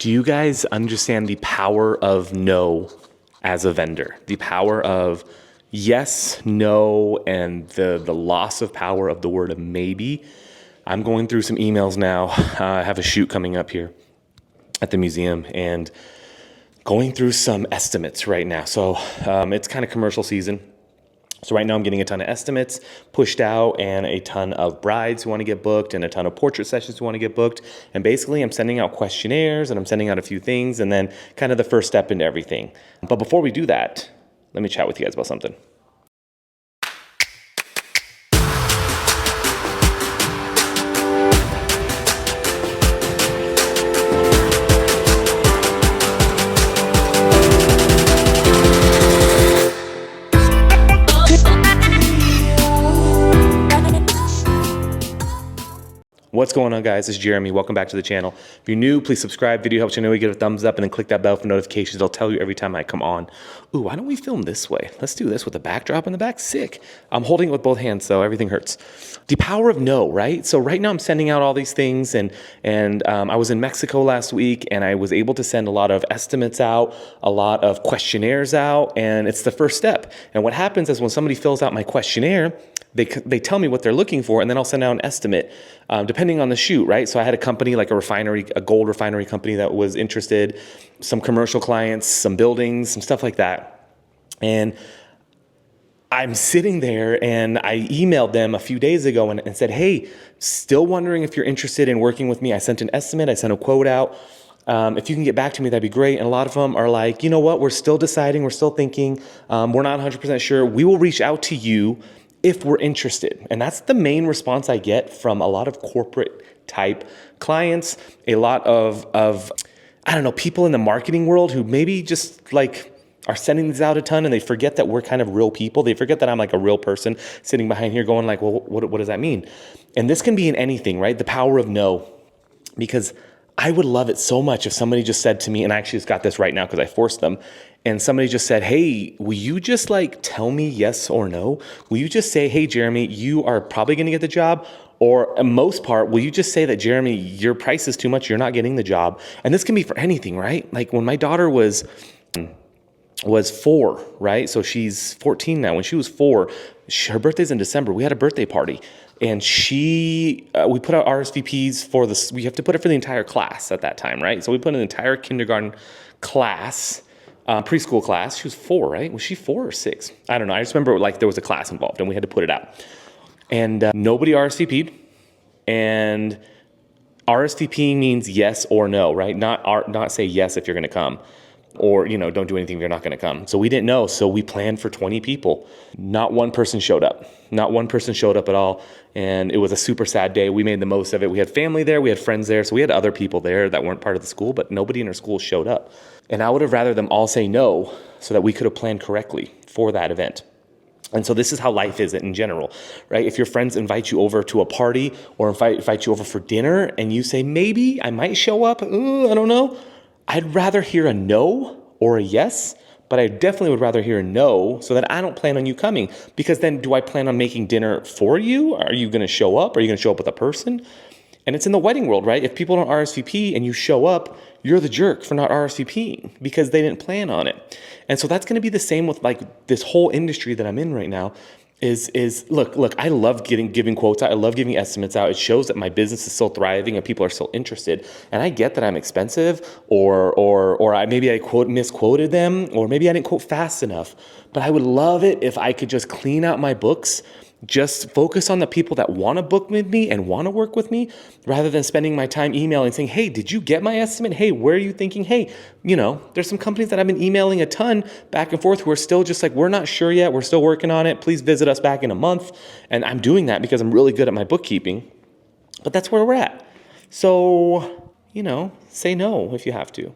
Do you guys understand the power of no as a vendor? The power of yes, no, and the loss of power of the word maybe. I'm going through some emails now. I have a shoot coming up here at the museum and going through some estimates right now. So it's kind of commercial season. So right now I'm getting a ton of estimates pushed out and a ton of brides who want to get booked and a ton of portrait sessions who want to get booked. And basically I'm sending out questionnaires and I'm sending out a few things and then kind of the first step into everything. But before we do that, let me chat with you guys about something. What's going on, guys? It's Jeremy. Welcome back to the channel. If you're new, please subscribe. Video helps you know. You give a thumbs up and then click that bell for notifications. I'll tell you every time I come on. Ooh, why don't we film this way? Let's do this with a backdrop in the back. Sick. I'm holding it with both hands, so everything hurts. The power of no, right? So right now I'm sending out all these things, and I was in Mexico last week, and I was able to send a lot of estimates out, a lot of questionnaires out, and it's the first step. And what happens is when somebody fills out my questionnaire, they tell me what they're looking for, and then I'll send out an estimate, depending on the shoot, right? So I had a company like a refinery, a gold refinery company that was interested, some commercial clients, some buildings, some stuff like that. And I'm sitting there and I emailed them a few days ago and said, hey, still wondering if you're interested in working with me. I sent an estimate, I sent a quote out. If you can get back to me, that'd be great. And a lot of them are like, you know what, we're still deciding, we're still thinking, we're not 100% sure. We will reach out to you if we're interested. And that's the main response I get from a lot of corporate type clients, a lot of I don't know, people in the marketing world who maybe just like are sending these out a ton and they forget that we're kind of real people. They forget that I'm like a real person sitting behind here going like, well, what does that mean? And this can be in anything, right? The power of no, because I would love it so much if somebody just said to me, and I actually just got this right now because I forced them, and somebody just said, hey, will you just like tell me yes or no? Will you just say, hey, Jeremy, you are probably going to get the job? Or most part, will you just say that, Jeremy, your price is too much, you're not getting the job? And this can be for anything, right? Like when my daughter was 4, right? So she's 14 now. When she was 4, her birthday's in December. We had a birthday party. And we put out RSVPs for this. We have to put it for the entire class at that time, right? So we put an entire kindergarten class, preschool class. She was 4, right? Was she 4 or 6? I don't know. I just remember like there was a class involved and we had to put it out. And nobody RSVP'd. And RSVP means yes or no, right? Not say yes if you're going to come. Or, you know, don't do anything if you're not going to come. So we didn't know. So we planned for 20 people. Not one person showed up. Not one person showed up at all. And it was a super sad day. We made the most of it. We had family there. We had friends there. So we had other people there that weren't part of the school, but nobody in our school showed up. And I would have rather them all say no so that we could have planned correctly for that event. And so this is how life is in general, right? If your friends invite you over to a party or invite you over for dinner and you say, maybe I might show up. I don't know. I'd rather hear a no or a yes, but I definitely would rather hear a no so that I don't plan on you coming. Because then do I plan on making dinner for you? Are you going to show up? Are you going to show up with a person? And it's in the wedding world, right? If people don't RSVP and you show up, you're the jerk for not RSVPing because they didn't plan on it. And so that's going to be the same with like this whole industry that I'm in right now. Look, I love giving quotes out. I love giving estimates out. It shows that my business is still thriving and people are still interested. And I get that I'm expensive or I misquoted them, or maybe I didn't quote fast enough. But I would love it if I could just clean out my books, just focus on the people that want to book with me and want to work with me, rather than spending my time emailing saying, hey, did you get my estimate? Hey, where are you thinking? Hey, you know, there's some companies that I've been emailing a ton back and forth who are still just like, we're not sure yet. We're still working on it. Please visit us back in a month. And I'm doing that because I'm really good at my bookkeeping. But that's where we're at. So, you know, say no if you have to.